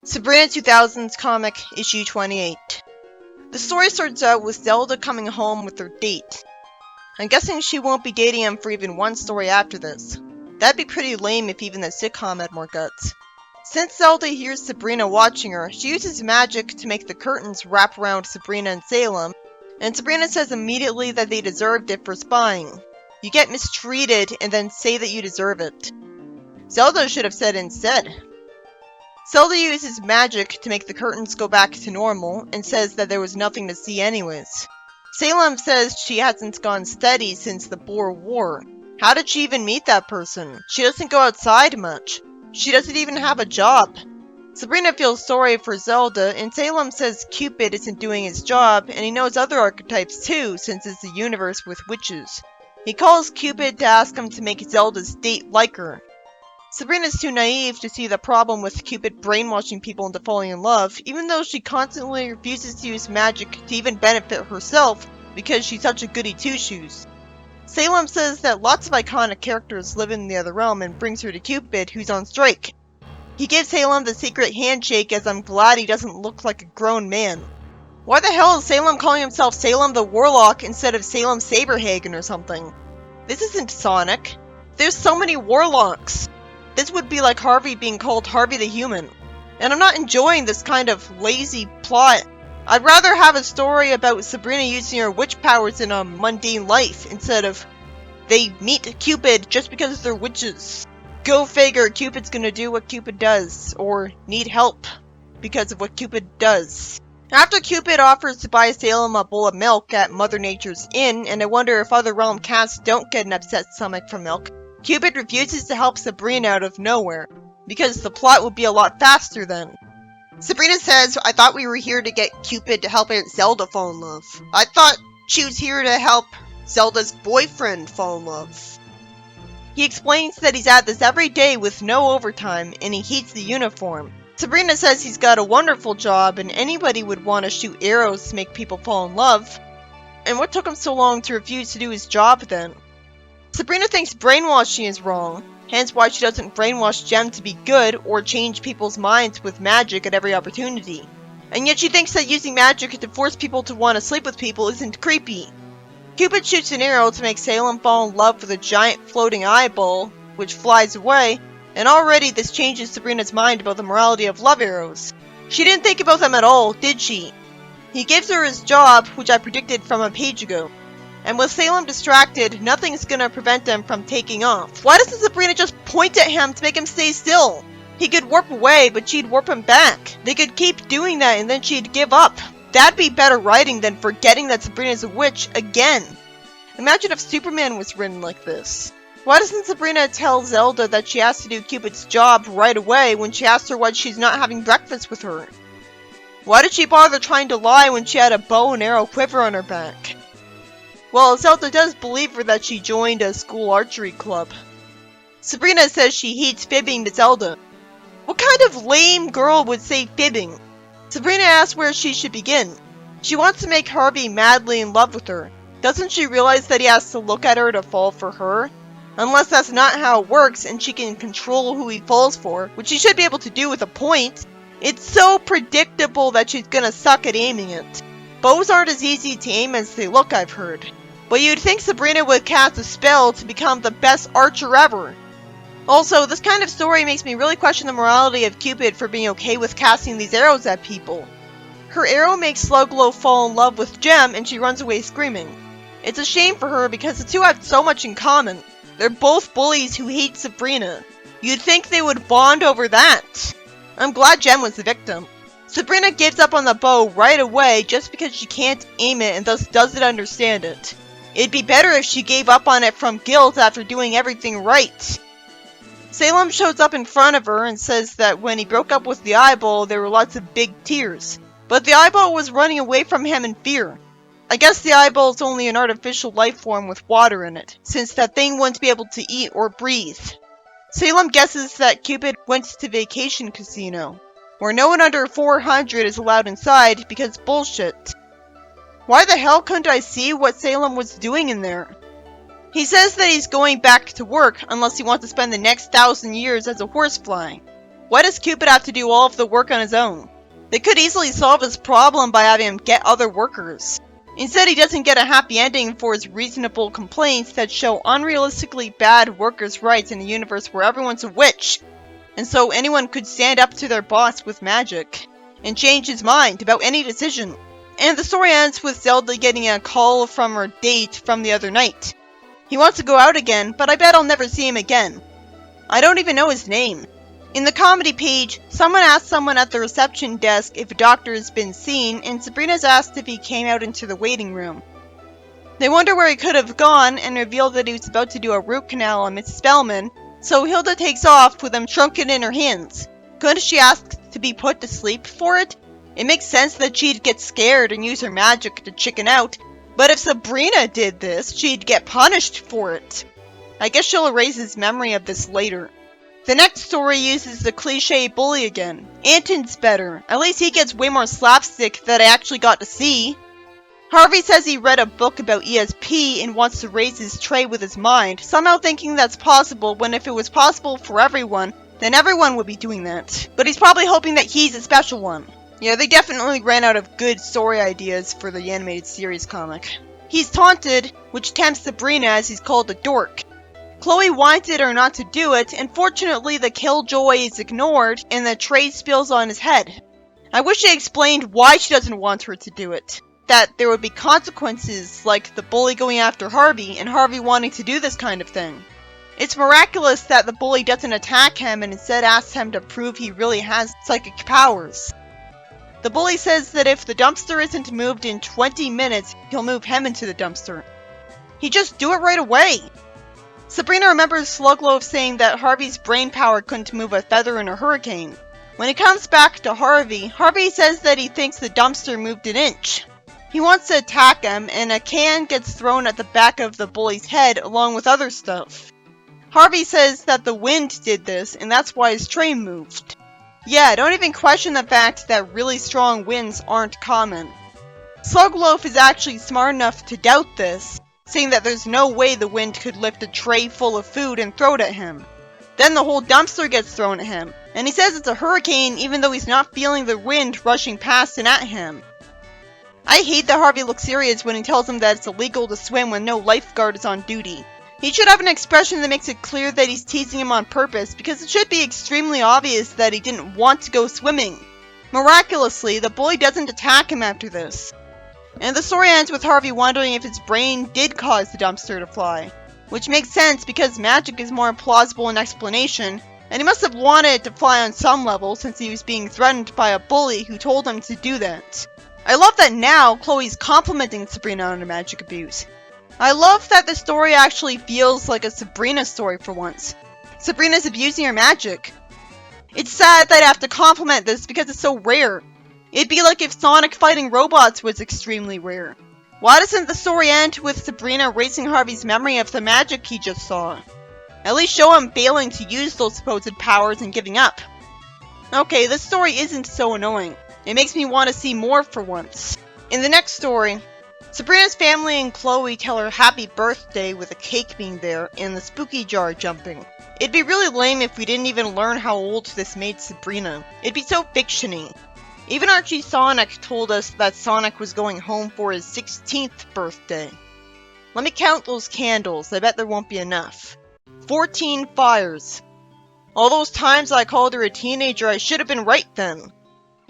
Sabrina 2000s comic, issue 28. The story starts out with Zelda coming home with her date. I'm guessing she won't be dating him for even one story after this. That'd be pretty lame if even the sitcom had more guts. Since Zelda hears Sabrina watching her, she uses magic to make the curtains wrap around Sabrina and Salem, and Sabrina says immediately that they deserved it for spying. You get mistreated and then say that you deserve it. Zelda should have said instead. Zelda uses magic to make the curtains go back to normal and says that there was nothing to see anyways. Salem says she hasn't gone steady since the Boer War. How did she even meet that person? She doesn't go outside much. She doesn't even have a job. Sabrina feels sorry for Zelda, and Salem says Cupid isn't doing his job, and he knows other archetypes too, since it's a universe with witches. He calls Cupid to ask him to make Zelda's date like her. Sabrina's too naive to see the problem with Cupid brainwashing people into falling in love, even though she constantly refuses to use magic to even benefit herself because she's such a goody two-shoes. Salem says that lots of iconic characters live in the other realm and brings her to Cupid, who's on strike. He gives Salem the secret handshake, as I'm glad he doesn't look like a grown man. Why the hell is Salem calling himself Salem the Warlock instead of Salem Saberhagen or something? This isn't Sonic. There's so many warlocks. This would be like Harvey being called Harvey the Human. And I'm not enjoying this kind of lazy plot. I'd rather have a story about Sabrina using her witch powers in a mundane life instead of they meet Cupid just because they're witches. Go figure, Cupid's gonna do what Cupid does, or need help because of what Cupid does. After Cupid offers to buy Salem a bowl of milk at Mother Nature's Inn, and I wonder if other realm cats don't get an upset stomach from milk, Cupid refuses to help Sabrina out of nowhere, because the plot would be a lot faster then. Sabrina says, I thought we were here to get Cupid to help Aunt Zelda fall in love. I thought she was here to help Zelda's boyfriend fall in love. He explains that he's at this every day with no overtime, and he hates the uniform. Sabrina says he's got a wonderful job, and anybody would want to shoot arrows to make people fall in love. And what took him so long to refuse to do his job then? Sabrina thinks brainwashing is wrong, hence why she doesn't brainwash Jem to be good or change people's minds with magic at every opportunity. And yet she thinks that using magic to force people to want to sleep with people isn't creepy. Cupid shoots an arrow to make Salem fall in love with a giant floating eyeball, which flies away, and already this changes Sabrina's mind about the morality of love arrows. She didn't think about them at all, did she? He gives her his job, which I predicted from a page ago. And with Salem distracted, nothing's gonna prevent them from taking off. Why doesn't Sabrina just point at him to make him stay still? He could warp away, but she'd warp him back. They could keep doing that and then she'd give up. That'd be better writing than forgetting that Sabrina's a witch again. Imagine if Superman was written like this. Why doesn't Sabrina tell Zelda that she has to do Cupid's job right away when she asks her why she's not having breakfast with her? Why did she bother trying to lie when she had a bow and arrow quiver on her back? Well, Zelda does believe her that she joined a school archery club. Sabrina says she hates fibbing to Zelda. What kind of lame girl would say fibbing? Sabrina asks where she should begin. She wants to make Harvey madly in love with her. Doesn't she realize that he has to look at her to fall for her? Unless that's not how it works and she can control who he falls for, which she should be able to do with a point. It's so predictable that she's gonna suck at aiming it. Bows aren't as easy to aim as they look, I've heard. But you'd think Sabrina would cast a spell to become the best archer ever. Also, this kind of story makes me really question the morality of Cupid for being okay with casting these arrows at people. Her arrow makes Sluglow fall in love with Jem and she runs away screaming. It's a shame for her because the two have so much in common. They're both bullies who hate Sabrina. You'd think they would bond over that. I'm glad Jem was the victim. Sabrina gives up on the bow right away just because she can't aim it and thus doesn't understand it. It'd be better if she gave up on it from guilt after doing everything right. Salem shows up in front of her and says that when he broke up with the eyeball, there were lots of big tears. But the eyeball was running away from him in fear. I guess the eyeball is only an artificial life form with water in it, since that thing wouldn't be able to eat or breathe. Salem guesses that Cupid went to Vacation Casino, where no one under 400 is allowed inside because bullshit. Why the hell couldn't I see what Salem was doing in there? He says that he's going back to work unless he wants to spend the next 1,000 years as a horsefly. Why does Cupid have to do all of the work on his own? They could easily solve his problem by having him get other workers. Instead, he doesn't get a happy ending for his reasonable complaints that show unrealistically bad workers' rights in a universe where everyone's a witch, and so anyone could stand up to their boss with magic and change his mind about any decision. And the story ends with Zelda getting a call from her date from the other night. He wants to go out again, but I bet I'll never see him again. I don't even know his name. In the comedy page, someone asks someone at the reception desk if a doctor has been seen, and Sabrina's asked if he came out into the waiting room. They wonder where he could have gone, and reveal that he was about to do a root canal on Mrs. Spellman, so Hilda takes off with him shrunken in her hands. Couldn't she ask to be put to sleep for it? It makes sense that she'd get scared and use her magic to chicken out, but if Sabrina did this, she'd get punished for it. I guess she'll erase his memory of this later. The next story uses the cliche bully again. Anton's better. At least he gets way more slapstick that I actually got to see. Harvey says he read a book about ESP and wants to raise his tray with his mind, somehow thinking that's possible when if it was possible for everyone, then everyone would be doing that. But he's probably hoping that he's a special one. Yeah, they definitely ran out of good story ideas for the animated series comic. He's taunted, which tempts Sabrina as he's called a dork. Chloe wanted her not to do it, and fortunately the killjoy is ignored and the tray spills on his head. I wish they explained why she doesn't want her to do it. That there would be consequences, like the bully going after Harvey and Harvey wanting to do this kind of thing. It's miraculous that the bully doesn't attack him and instead asks him to prove he really has psychic powers. The bully says that if the dumpster isn't moved in 20 minutes, he'll move him into the dumpster. He'd just do it right away. Sabrina remembers Slugloaf saying that Harvey's brain power couldn't move a feather in a hurricane. When it comes back to Harvey, Harvey says that he thinks the dumpster moved an inch. He wants to attack him, and a can gets thrown at the back of the bully's head along with other stuff. Harvey says that the wind did this, and that's why his train moved. Yeah, don't even question the fact that really strong winds aren't common. Slugloaf is actually smart enough to doubt this, saying that there's no way the wind could lift a tray full of food and throw it at him. Then the whole dumpster gets thrown at him, and he says it's a hurricane even though he's not feeling the wind rushing past and at him. I hate that Harvey looks serious when he tells him that it's illegal to swim when no lifeguard is on duty. He should have an expression that makes it clear that he's teasing him on purpose, because it should be extremely obvious that he didn't want to go swimming. Miraculously, the bully doesn't attack him after this. And the story ends with Harvey wondering if his brain did cause the dumpster to fly, which makes sense because magic is more plausible in explanation, and he must have wanted it to fly on some level since he was being threatened by a bully who told him to do that. I love that now Chloe's complimenting Sabrina on her magic abuse. I love that the story actually feels like a Sabrina story for once. Sabrina's abusing her magic. It's sad that I have to compliment this because it's so rare. It'd be like if Sonic fighting robots was extremely rare. Why doesn't the story end with Sabrina erasing Harvey's memory of the magic he just saw? At least show him failing to use those supposed powers and giving up. Okay, this story isn't so annoying. It makes me want to see more for once. In the next story, Sabrina's family and Chloe tell her happy birthday with a cake being there and the spooky jar jumping. It'd be really lame if we didn't even learn how old this made Sabrina. It'd be so fiction-y. Even Archie Sonic told us that Sonic was going home for his 16th birthday. Let me count those candles, I bet there won't be enough. 14 fires. All those times I called her a teenager, I should have been right then.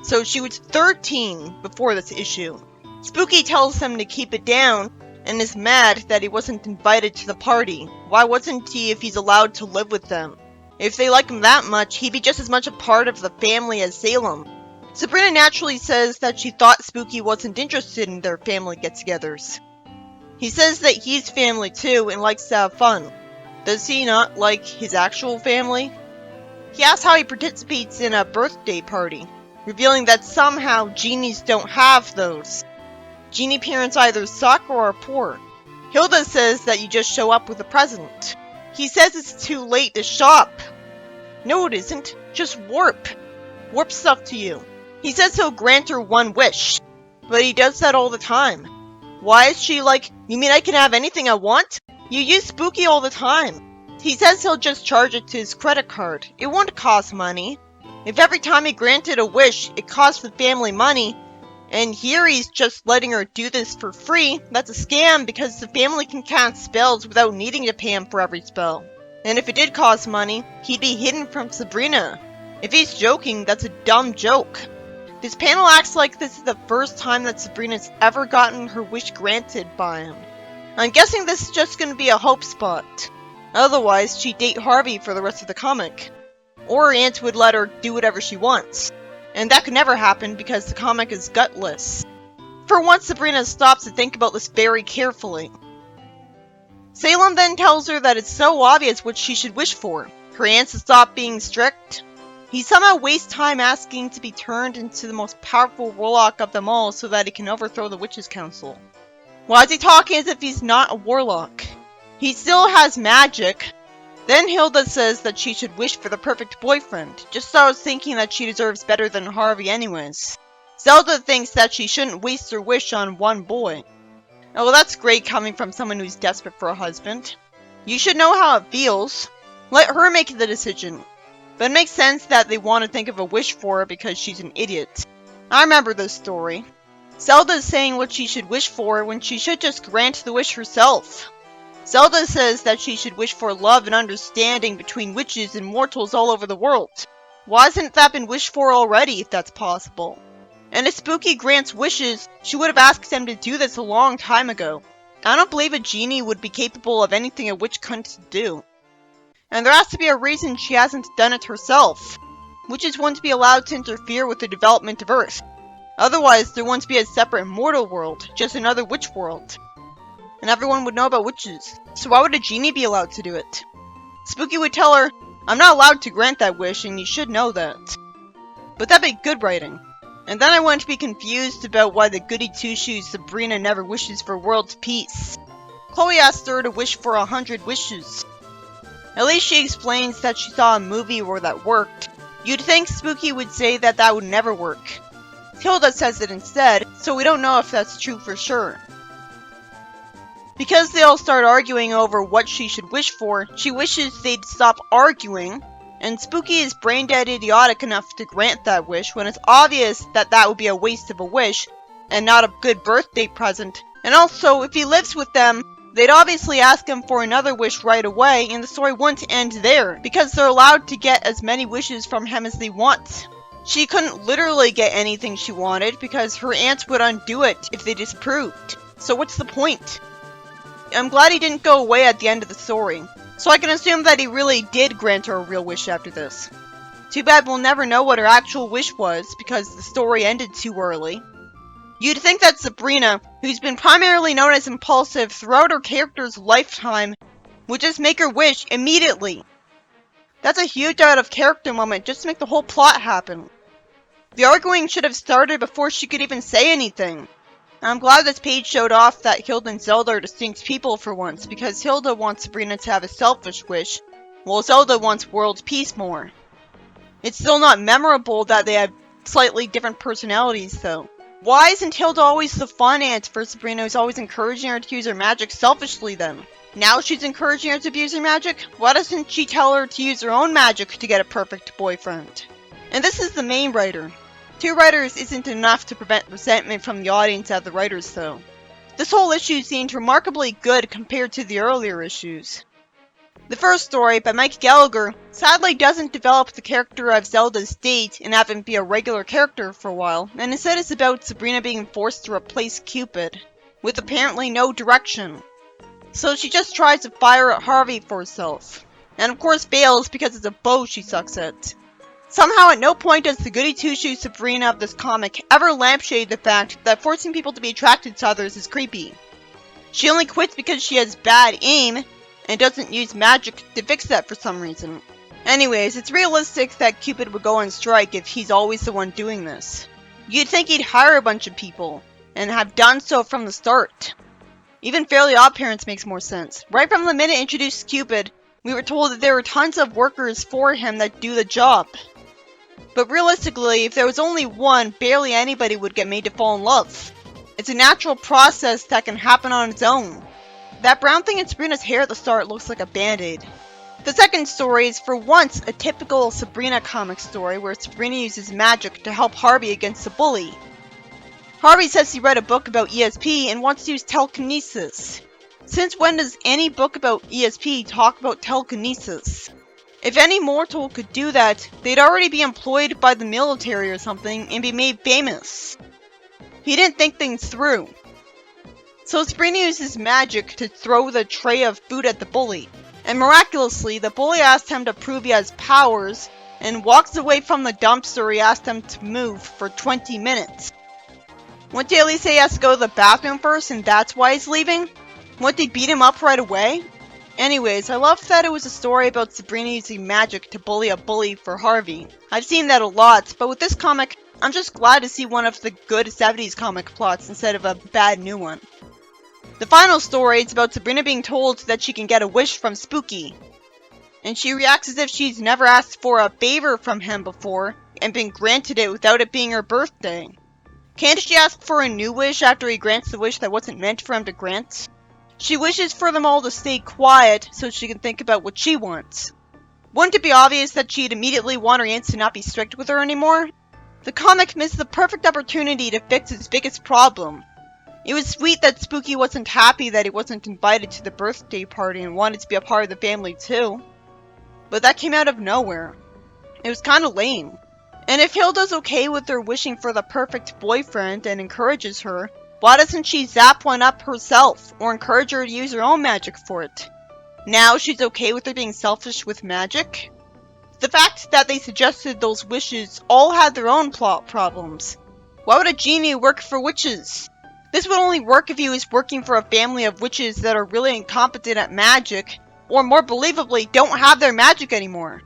So she was 13 before this issue. Spooky tells him to keep it down, and is mad that he wasn't invited to the party. Why wasn't he if he's allowed to live with them? If they like him that much, he'd be just as much a part of the family as Salem. Sabrina naturally says that she thought Spooky wasn't interested in their family get-togethers. He says that he's family too and likes to have fun. Does he not like his actual family? He asks how he participates in a birthday party, revealing that somehow genies don't have those. Genie parents either suck or are poor. Hilda says that you just show up with a present. He says it's too late to shop. No, it isn't. Just warp. Warp stuff to you. He says he'll grant her one wish, but he does that all the time. Why is she like, you mean I can have anything I want? You use Spooky all the time. He says he'll just charge it to his credit card. It won't cost money. If every time he granted a wish, it cost the family money, and here he's just letting her do this for free, that's a scam because the family can cast spells without needing to pay him for every spell. And if it did cost money, he'd be hidden from Sabrina. If he's joking, that's a dumb joke. This panel acts like this is the first time that Sabrina's ever gotten her wish granted by him. I'm guessing this is just going to be a hope spot. Otherwise, she'd date Harvey for the rest of the comic. Or her aunt would let her do whatever she wants. And that could never happen because the comic is gutless. For once, Sabrina stops to think about this very carefully. Salem then tells her that it's so obvious what she should wish for. Her aunt to stop being strict. He somehow wastes time asking to be turned into the most powerful warlock of them all so that he can overthrow the Witches' Council. Why is he talking as if he's not a warlock? He still has magic. Then Hilda says that she should wish for the perfect boyfriend, just so I was thinking that she deserves better than Harvey anyways. Zelda thinks that she shouldn't waste her wish on one boy. Oh, well, that's great coming from someone who's desperate for a husband. You should know how it feels. Let her make the decision. But it makes sense that they want to think of a wish for her because she's an idiot. I remember this story. Zelda is saying what she should wish for when she should just grant the wish herself. Zelda says that she should wish for love and understanding between witches and mortals all over the world. Why hasn't that been wished for already, if that's possible? And if Spooky grants wishes, she would have asked them to do this a long time ago. I don't believe a genie would be capable of anything a witch couldn't do. And there has to be a reason she hasn't done it herself. Witches wouldn't be allowed to interfere with the development of Earth. Otherwise, there wouldn't be a separate mortal world, just another witch world. And everyone would know about witches. So why would a genie be allowed to do it? Spooky would tell her, I'm not allowed to grant that wish and you should know that. But that'd be good writing. And then I wouldn't be confused about why the goody two-shoes Sabrina never wishes for world peace. Chloe asked her to wish for 100 wishes. At least she explains that she saw a movie where that worked. You'd think Spooky would say that that would never work. Hilda says it instead, so we don't know if that's true for sure. Because they all start arguing over what she should wish for, she wishes they'd stop arguing, and Spooky is brain-dead idiotic enough to grant that wish when it's obvious that that would be a waste of a wish, and not a good birthday present. And also, if he lives with them, they'd obviously ask him for another wish right away, and the story wouldn't end there, because they're allowed to get as many wishes from him as they want. She couldn't literally get anything she wanted, because her aunt would undo it if they disapproved. So what's the point? I'm glad he didn't go away at the end of the story, so I can assume that he really did grant her a real wish after this. Too bad we'll never know what her actual wish was, because the story ended too early. You'd think that Sabrina, who's been primarily known as impulsive throughout her character's lifetime, would just make her wish immediately. That's a huge out-of-character moment just to make the whole plot happen. The arguing should have started before she could even say anything. I'm glad this page showed off that Hilda and Zelda are distinct people for once, because Hilda wants Sabrina to have a selfish wish, while Zelda wants world peace more. It's still not memorable that they have slightly different personalities, though. Why isn't Hilda always the fun aunt for Sabrina who's always encouraging her to use her magic selfishly then? Now she's encouraging her to abuse her magic? Why doesn't she tell her to use her own magic to get a perfect boyfriend? And this is the main writer. 2 writers isn't enough to prevent resentment from the audience at the writers, though. This whole issue seemed remarkably good compared to the earlier issues. The first story, by Mike Gallagher, sadly doesn't develop the character of Zelda's date and have him be a regular character for a while, and instead it's about Sabrina being forced to replace Cupid, with apparently no direction. So she just tries to fire at Harvey for herself, and of course fails because it's a bow she sucks at. Somehow at no point does the goody two-shoes Sabrina of this comic ever lampshade the fact that forcing people to be attracted to others is creepy. She only quits because she has bad aim, and doesn't use magic to fix that for some reason. Anyways, it's realistic that Cupid would go on strike if he's always the one doing this. You'd think he'd hire a bunch of people, and have done so from the start. Even Fairly Odd Parents makes more sense. Right from the minute introduced Cupid, we were told that there were tons of workers for him that do the job. But realistically, if there was only one, barely anybody would get made to fall in love. It's a natural process that can happen on its own. That brown thing in Sabrina's hair at the start looks like a band-aid. The second story is for once a typical Sabrina comic story where Sabrina uses magic to help Harvey against a bully. Harvey says he read a book about ESP and wants to use telekinesis. Since when does any book about ESP talk about telekinesis? If any mortal could do that, they'd already be employed by the military or something and be made famous. He didn't think things through. So Sabrina uses magic to throw the tray of food at the bully. And miraculously, the bully asks him to prove he has powers and walks away from the dumpster he asked him to move for 20 minutes. Wouldn't he at least say he has to go to the bathroom first and that's why he's leaving? Wouldn't they beat him up right away? Anyways, I love that it was a story about Sabrina using magic to bully a bully for Harvey. I've seen that a lot, but with this comic, I'm just glad to see one of the good 70s comic plots instead of a bad new one. The final story is about Sabrina being told that she can get a wish from Spooky. And she reacts as if she's never asked for a favor from him before and been granted it without it being her birthday. Can't she ask for a new wish after he grants the wish that wasn't meant for him to grant? She wishes for them all to stay quiet so she can think about what she wants. Wouldn't it be obvious that she'd immediately want her aunts to not be strict with her anymore? The comic missed the perfect opportunity to fix its biggest problem. It was sweet that Spooky wasn't happy that he wasn't invited to the birthday party and wanted to be a part of the family too. But that came out of nowhere. It was kinda lame. And if Hilda's okay with her wishing for the perfect boyfriend and encourages her, why doesn't she zap one up herself, or encourage her to use her own magic for it? Now she's okay with her being selfish with magic? The fact that they suggested those wishes all had their own plot problems. Why would a genie work for witches? This would only work if he was working for a family of witches that are really incompetent at magic, or more believably, don't have their magic anymore.